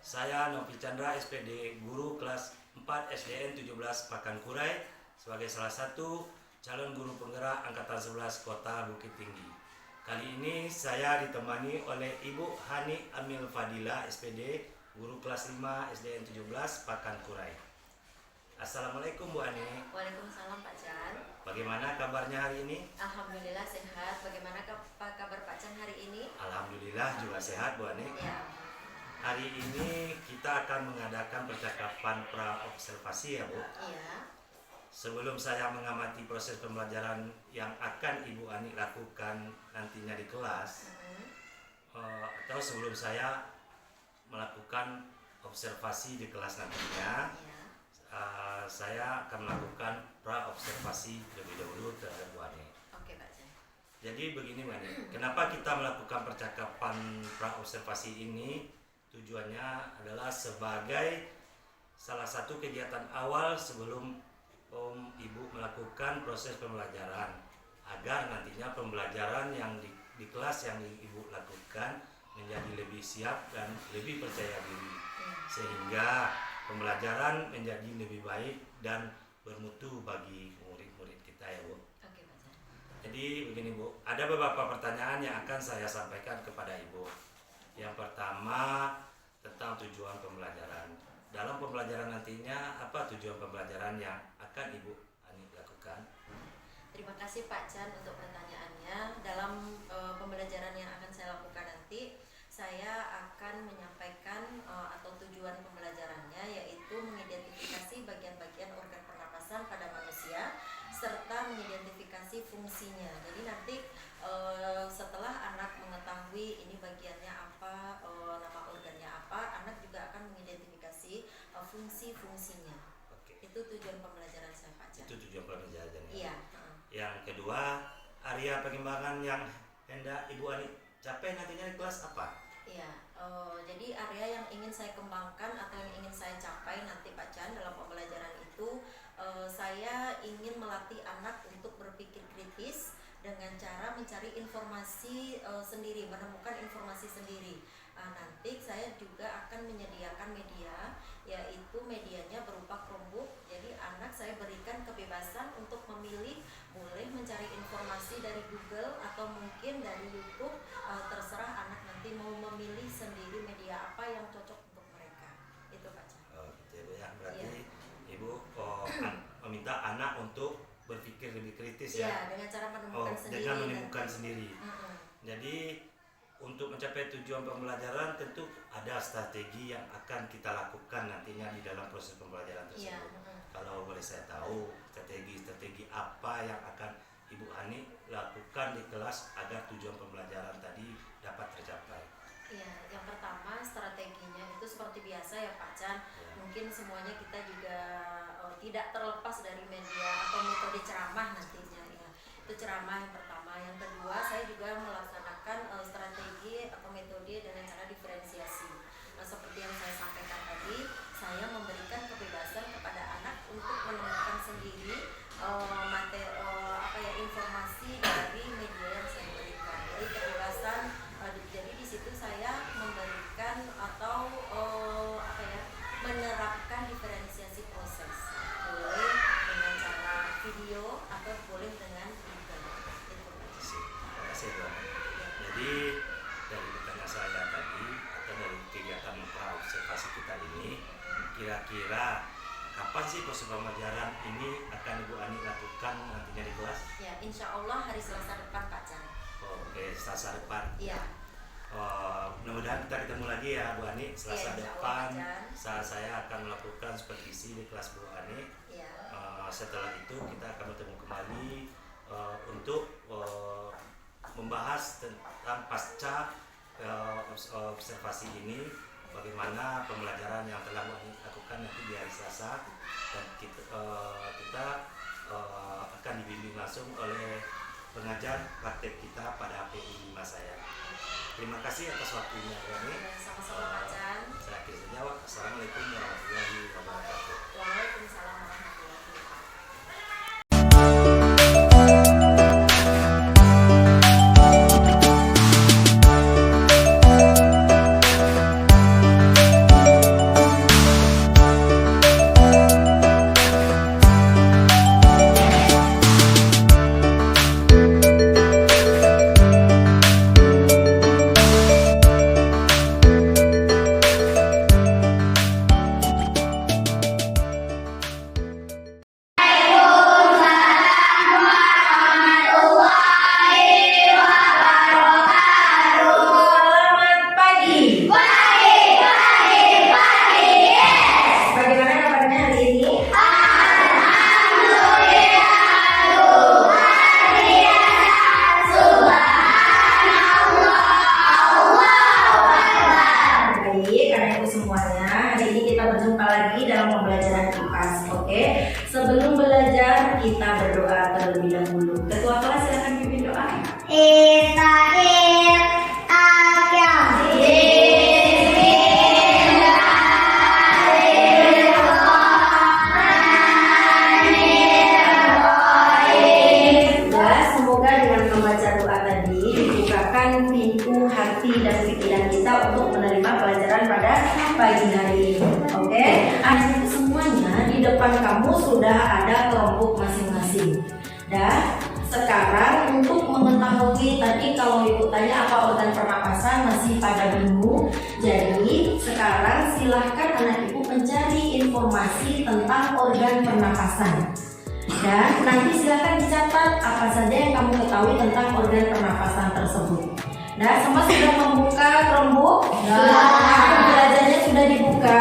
Saya Novi Chandra, SPD, guru kelas 4 SDN 17 Pakankurai, sebagai salah satu calon guru penggerak Angkatan 11 Kota Bukit Tinggi. Kali ini saya ditemani oleh Ibu Hani Amil Fadila, SPD, guru kelas 5 SDN 17 Pakankurai. Assalamualaikum Bu Hani. Waalaikumsalam Pak Chan. Bagaimana kabarnya hari ini? Alhamdulillah sehat. Bagaimana kabar Pak Chan hari ini? Alhamdulillah juga sehat Bu Hani. Ya. Hari ini kita akan mengadakan percakapan pra-observasi ya Bu. Iya. Sebelum saya mengamati proses pembelajaran yang akan Ibu Ani lakukan nantinya di kelas, atau sebelum saya melakukan observasi di kelas nantinya, Iya. saya akan melakukan pra-observasi lebih dahulu terhadap Bu Ani. Oke Pak Chan. Jadi begini Bu Ani, kenapa kita melakukan percakapan pra-observasi ini? Tujuannya adalah sebagai salah satu kegiatan awal sebelum Ibu melakukan proses pembelajaran, agar nantinya pembelajaran yang di kelas yang Ibu lakukan menjadi lebih siap dan lebih percaya diri, sehingga pembelajaran menjadi lebih baik dan bermutu bagi murid-murid kita ya Bu. Oke Pak Chan. Jadi begini Bu, ada beberapa pertanyaan yang akan saya sampaikan kepada Ibu. Yang pertama tentang tujuan pembelajaran. Dalam pembelajaran nantinya apa tujuan pembelajaran yang akan Ibu Ani lakukan? Terima kasih Pak Chan untuk pertanyaannya. Dalam pembelajaran yang akan saya lakukan nanti, saya akan menyampaikan atau tujuan pembelajarannya yaitu mengidentifikasi bagian-bagian organ pernapasan pada manusia serta mengidentifikasi fungsinya. Jadi nanti setelah anak mengetahui ini bagiannya apa, nama organnya apa, anak juga akan mengidentifikasi fungsi-fungsinya. Oke. Itu tujuan pembelajaran saya Pak Chan. Itu tujuan pembelajarannya. Iya. Yang kedua, area pengembangan yang hendak Ibu Ani capai nantinya di kelas apa? Iya, jadi area yang ingin saya kembangkan atau yang ingin saya capai nanti Pak Chan dalam pembelajaran itu, saya ingin melatih anak untuk berpikir kritis dengan cara mencari informasi sendiri, menemukan informasi sendiri. Nanti saya juga akan menyediakan media, yaitu medianya berupa Chromebook. Jadi anak saya berikan kebebasan untuk memilih, boleh mencari informasi dari Google atau mungkin dari YouTube, terserah anak nanti mau memilih sendiri media apa yang cocok untuk mereka. Itu Pak Chan. Oh, gitu ya. Berarti Iya. Ibu meminta anak untuk berpikir lebih kritis Iya, ya. dengan cara menemukan sendiri. Dengan menemukan sendiri. Mm-mm. Jadi untuk mencapai tujuan pembelajaran tentu ada strategi yang akan kita lakukan nantinya di dalam proses pembelajaran tersebut. Iya. Kalau boleh saya tahu strategi apa yang akan Ibu Ani lakukan di kelas agar tujuan pembelajaran tadi dapat tercapai? Iya, yang pertama strateginya itu seperti biasa ya Pak Chan. Ya. Mungkin semuanya kita juga tidak terlepas dari media atau metode ceramah nantinya ya. Itu ceramah yang pertama. Yang kedua, saya juga melaksanakan strategi atau metode dengan cara diferensiasi. Nah, seperti yang saya sampaikan tadi, saya memberikan kebebasan kepada anak untuk menemukan sendiri informasi dari media yang saya berikan. Jadi kebebasan, jadi di situ saya memberikan atau menerapkan diferensiasi proses. Boleh dengan cara video atau boleh dengan Google. Itu. Terima kasih Bu. Jadi dari pertanyaan saya tadi atau dari kegiatan observasi kita ini, kira-kira kapan sih proses pembelajaran ini akan Ibu Ani lakukan nantinya di kelas? Ya, insya Allah hari Selasa depan Pak Chan. Oke, Selasa depan. Iya. Mudah-mudahan kita ketemu lagi ya Bu Ani Selasa Iya, insya Allah, depan. Pak Chan. Saat saya akan melakukan supervisi di kelas Bu Ani. Iya. Setelah itu kita akan bertemu kembali untuk membahas tentang pasca observasi ini, bagaimana pembelajaran yang telah Bu Ani lakukan nanti di hari Selasa, dan kita akan dibimbing langsung oleh pengajar praktek kita pada HPU 5 saya. Terima kasih atas waktunya Bu Ani. Sama-sama Pak Chan. Saya akhiri saja. Assalamualaikum warahmatullahi wabarakatuh. Waalaikumsalam warahmatullahi wabarakatuh. semuanya. Hari ini kita berjumpa lagi dalam pembelajaran IPAS. Oke, sebelum belajar kita berdoa terlebih dahulu. Ketua kelas silakan pimpin doa. Semoga dengan membaca doa tadi dibukakan pintu hati dan pikiran kita untuk menerima pelajaran pada pagi hari ini. Oke, anak semuanya di depan kamu sudah ada kelompok masing-masing. Dan sekarang untuk mengetahui tadi kalau ibu tanya apa organ pernapasan masih pada bingung. Jadi sekarang silahkan anak ibu mencari informasi tentang organ pernapasan. Dan nanti silahkan dicatat apa saja yang kamu ketahui tentang organ pernapasan tersebut. Nah, semua sudah membuka Chromebook? Akun belajarnya sudah dibuka?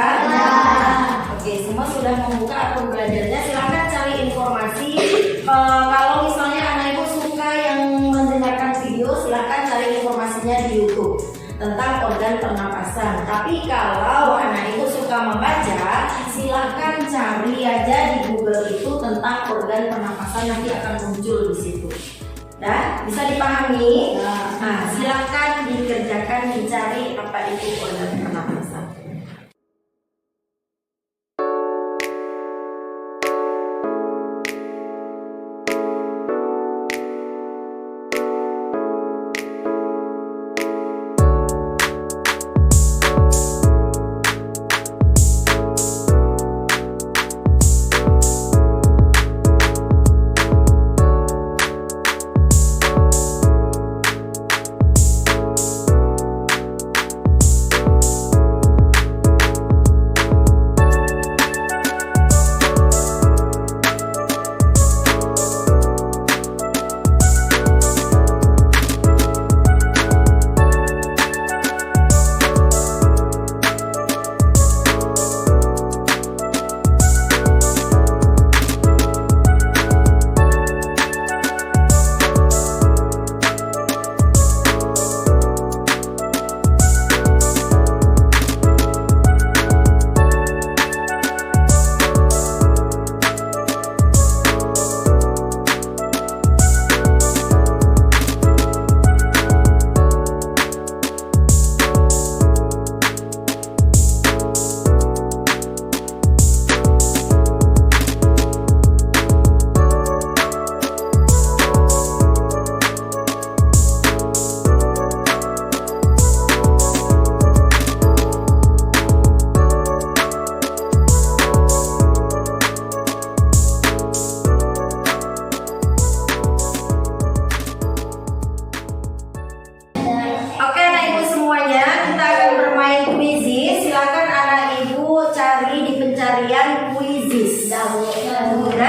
Oke, semua sudah membuka akun belajarnya. Silahkan cari informasi. Kalau misalnya anak ibu suka yang mendengarkan video, silahkan cari informasinya di YouTube tentang organ pernapasan. Tapi kalau anak ibu suka membaca, silahkan cari aja di Google itu tentang organ pernapasan, nanti akan muncul di situ. Dan bisa dipahami? Nah, silahkan dikerjakan, dicari apa itu organ pernapasan.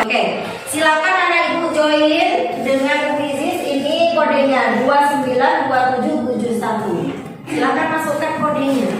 Oke, silakan anak ibu join dengan Quizizz. Ini kodenya 292771. Silakan masukkan kodenya.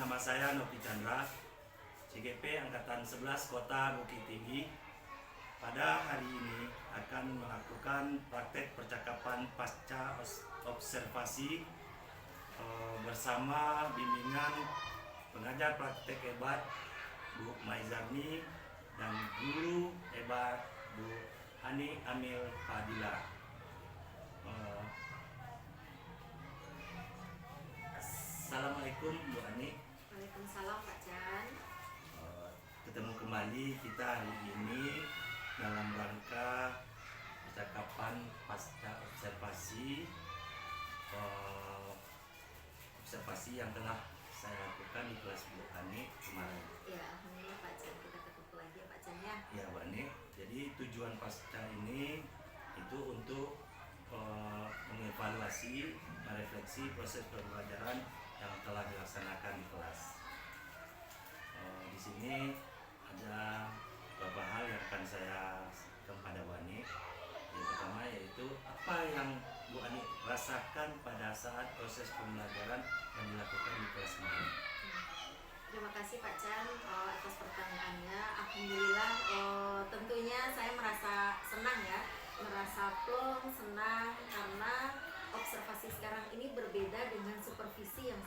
nama saya Novi Chandra, CGP Angkatan 11 Kota Bukit Tinggi. Pada hari ini akan melakukan praktek percakapan pasca observasi bersama bimbingan pengajar praktek hebat Bu Maizarni dan guru hebat Bu Hani Amil Fadila. Assalamualaikum Bu Hani. Waalaikumsalam Pak Chan. Ketemu kembali kita hari ini dalam rangka percakapan pasca observasi yang telah saya lakukan di kelas Bu Hani kemarin. Ya, alhamdulillah Pak Chan, kita ketemu lagi ya Pak Chan ya. Ya Bu Hani, jadi tujuan pasca ini itu untuk mengevaluasi, merefleksi proses pembelajaran yang telah dilaksanakan di kelas. Di sini ada beberapa hal yang akan saya kepada Bu Ani. Yang pertama yaitu apa yang Bu Ani rasakan pada saat proses pembelajaran yang dilakukan di kelas ini. Terima kasih Pak Chan atas pertanyaannya. Alhamdulillah, tentunya saya merasa senang ya, merasa plong, senang karena observasi sekarang ini berbeda dengan supervisi yang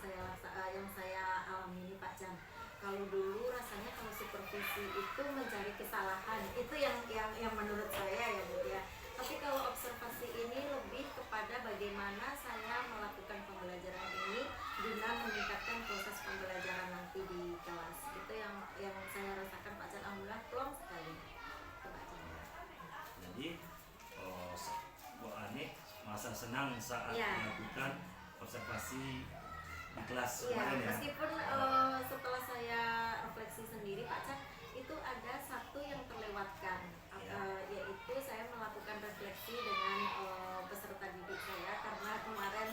saya alami ini Pak Chan. Kalau dulu rasanya kalau supervisi itu mencari kesalahan, itu yang menurut saya ya Bu ya. Tapi kalau observasi ini lebih kepada bagaimana saya melakukan pembelajaran ini guna meningkatkan proses pembelajaran nanti di kelas. Itu yang saya rasakan Pak Chan. Alhamdulillah plong sekali. Itu Pak Chan. Jadi Bu Ani merasa senang saat melakukan observasi di kelas kemarin ya. Meskipun setelah saya refleksi sendiri Pak Chan, itu ada satu yang terlewatkan, yaitu saya melakukan refleksi dengan peserta didik saya karena kemarin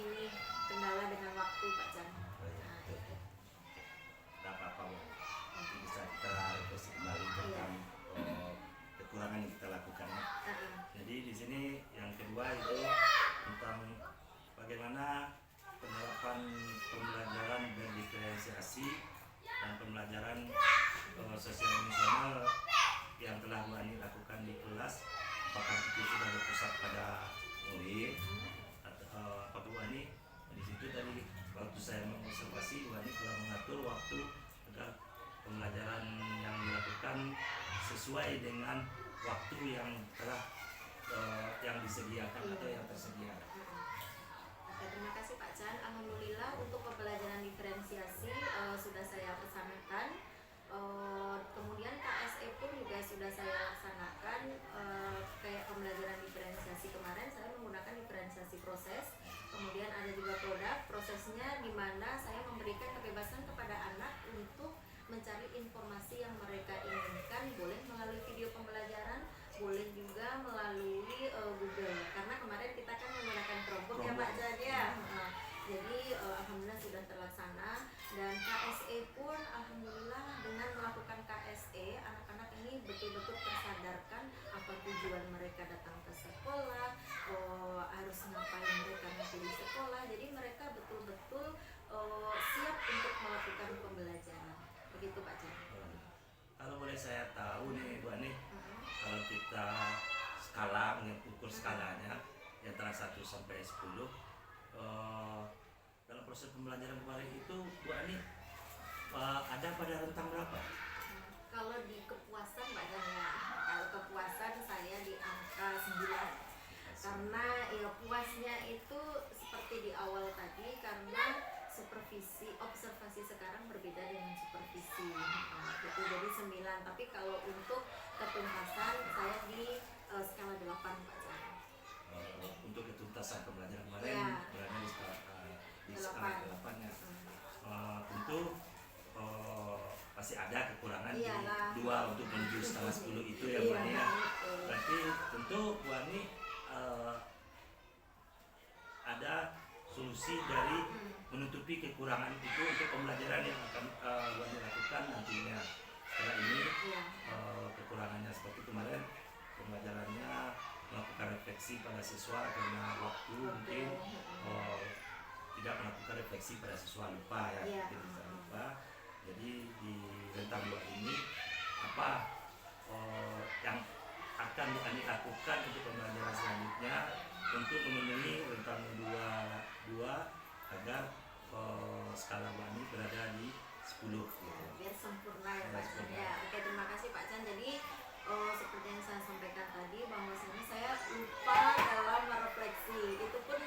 ini kendala dengan waktu Pak Chan. Tidak apa-apa Bu, nanti bisa kita refleksi kembali tentang kekurangan yang kita lakukan ya. Jadi di sini yang kedua itu tentang bagaimana penerapan pembelajaran berdiferensiasi dan pembelajaran sosial emosional yang telah Bu Ani lakukan di kelas. Apakah itu sudah berpusat pada murid atau apa Bu Ani? Di situ tadi waktu saya mengobservasi, Bu Ani telah mengatur waktu agar pembelajaran yang dilakukan sesuai dengan waktu yang telah yang disediakan atau yang tersedia. Oke, terima kasih Pak Chan. Alhamdulillah untuk pembelajaran diferensiasi sudah saya laksanakan. Kemudian KSE pun juga sudah saya laksanakan. Kayak pembelajaran diferensiasi kemarin saya menggunakan diferensiasi proses. Kemudian ada juga produk prosesnya di mana saya memberikan kebebasan kepada anak untuk mencari informasi yang mereka inginkan, boleh melalui video pembelajaran, boleh juga melalui Google, karena kemarin kita kan menggunakan Chromebook ya Pak Chan ya. Jadi alhamdulillah sudah terlaksana, dan KSE pun alhamdulillah dengan melakukan KSE anak-anak ini betul-betul tersadarkan apa tujuan mereka datang ke sekolah, harus ngapain mereka nanti di sekolah. Jadi mereka betul-betul siap untuk melakukan pembelajaran. Begitu Pak Chan. Kalau boleh saya tahu nih Bu Ani, kalau kita skala mengukur skalanya yang antara 1 sampai 10, dalam proses pembelajaran kemarin itu Bu Ani ada pada rentang berapa? Kalau di kepuasan Mbak Chan ya, kalau kepuasan saya di angka 9. Karena ya puasnya itu seperti di awal tadi, karena supervisi observasi sekarang berbeda dengan supervisi gitu, jadi 9. Tapi kalau untuk ketuntasan saya di skala 8 Pak Chan. Untuk ketuntasan pembelajaran kemarin berada di skala 8 ya. Tentu pasti ada kekurangan di 2 untuk menuju skala 10 itu ya Bu Ani ya. Berarti tentu Bu Ani ada solusi dari menutupi kekurangan itu untuk pembelajaran yang akan Bu Ani lakukan nantinya. Setelah ini kekurangannya seperti kemarin pembelajarannya melakukan refleksi pada siswa karena waktu mungkin tidak melakukan refleksi pada siswa, lupa ya, Iya. mungkin bisa lupa. Jadi di rentang 2 ini apa yang akan Ani lakukan untuk pembelajaran selanjutnya untuk memenuhi rentang 2 agar skala Ani berada di 10 gitu. Biar sempurna ya Pak Chan Sempurna. ya. Oke, terima kasih Pak Chan. Jadi seperti yang saya sampaikan tadi, bahwasanya saya lupa dalam merefleksi. Itu pun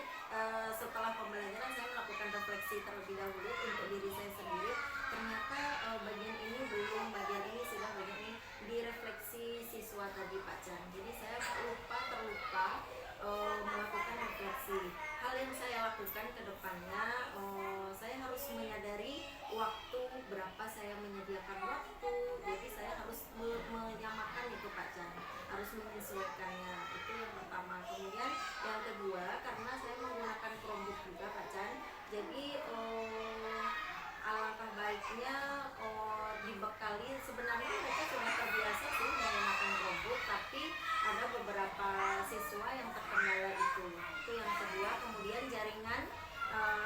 setelah pembelajaran saya melakukan refleksi terlebih dahulu untuk diri saya sendiri. Ternyata bagian ini belum, bagian ini sudah, bagian ini direfleksi siswa tadi Pak Chan. Jadi saya terlupa melakukan refleksi. Hal yang saya lakukan ke depannya, saya harus menyadari waktu berapa saya menyediakan waktu. Jadi saya harus menyamakan itu Pak Chan, harus menyesuaikannya. Itu yang pertama. Kemudian yang kedua, karena saya menggunakan Chromebook juga Pak Chan, jadi alangkah baiknya dibekali. Sebenarnya mereka sudah terbiasa sih menggunakan Chromebook, tapi ada beberapa siswa yang terkendala itu yang kedua. Kemudian jaringan,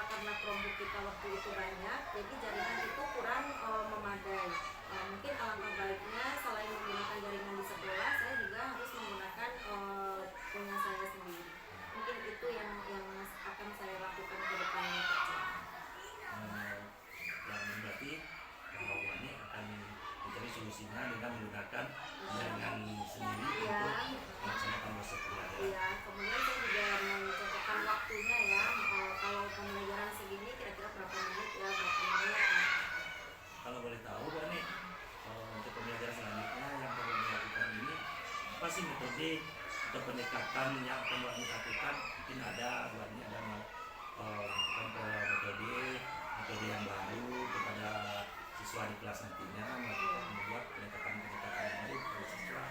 karena Chromebook kita waktu itu banyak, jadi jaringan itu kurang memadai. Mungkin alangkah baiknya selain menggunakan jaringan di sekolah, saya juga harus menggunakan punya saya sendiri. Mungkin itu yang akan saya lakukan ke depannya Pak Chan. Yang berarti Ani akan mencari solusinya dengan menggunakan jaringan sendiri untuk melaksanakan proses pembelajaran. Iya, kemudian saya juga mencocokkan waktunya ya. Kalau pembelajaran segini kira-kira berapa menit ya, berapa menit. Kalau boleh tahu Bu Ani, untuk pembelajaran selanjutnya yang perlu dilakukan ini apa sih metode atau pendekatan yang akan Bu Ani lakukan? Mungkin ada Bu Ani ada melakukan metode yang baru kepada siswa di kelas nantinya, membuat pendekatan-pendekatan yang baru kepada siswa,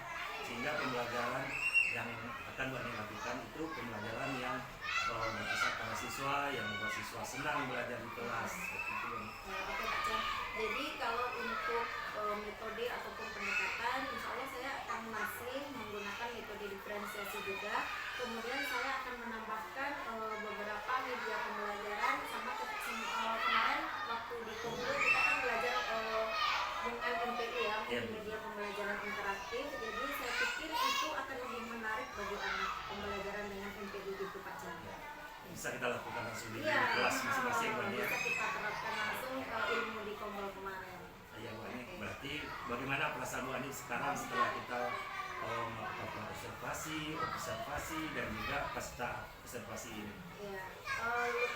sehingga pembelajaran yang akan Bu Ani lakukan itu pembelajaran yang berkesan pada siswa, yang membuat siswa senang belajar di kelas. Seperti itu. Oke Pak Chan. Jadi kalau untuk metode ataupun pendekatan, insya Allah saya akan masih menggunakan metode diferensiasi juga. Kemudian saya akan menambahkan beberapa media pembelajaran sama kemarin waktu di Kongo kita kan belajar dengan MPI ya, media pembelajaran interaktif. Jadi saya pikir itu akan lebih menarik bagi anak pembelajaran dengan MPI itu Pak Chan. Bisa kita lakukan langsung di Iya, kelas masing-masing Bu Ani. bisa kita terapkan langsung ilmu di Kongo kemarin. Iya Bu Ani. Berarti bagaimana perasaan Bu Ani sekarang setelah kita melakukan observasi dan juga pasca observasi ini? Ya,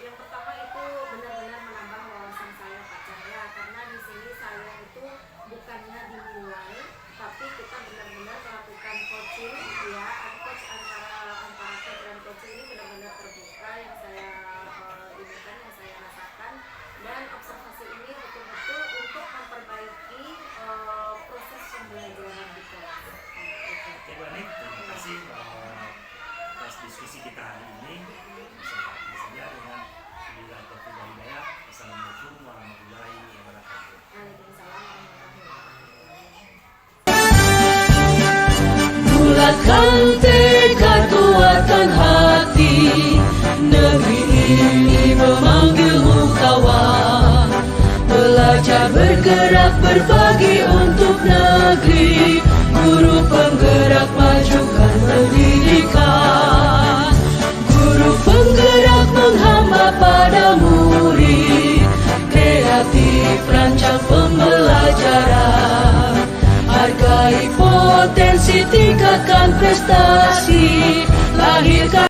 yang pertama itu benar-benar menambah wawasan saya Pak Cahya, karena di sini saya itu bukannya dinilai, tapi kita benar-benar melakukan coaching ya, coach antara coach dan coach ini benar-benar terbuka yang saya inginkan, yang saya rasakan, dan observasi ini betul-betul untuk memperbaiki proses pembelajaran di kelas. Oke Bu Ani, terima kasih atas diskusi kita hari ini. Misalnya dengan Billahi Taufiq wal Hidayah. Assalamualaikum warahmatullahi wabarakatuh. Waalaikumsalam warahmatullahi wabarakatuh. Bulatkan tekad, kuatkan hati, negeri ini memanggilmu kawan. Belajar bergerak berbagi untuk negeri, guru penggerak majukan pendidikan. Guru penggerak menghamba pada murid, kreatif rancang pembelajaran. Hargai potensi, tingkatkan prestasi, lahirkan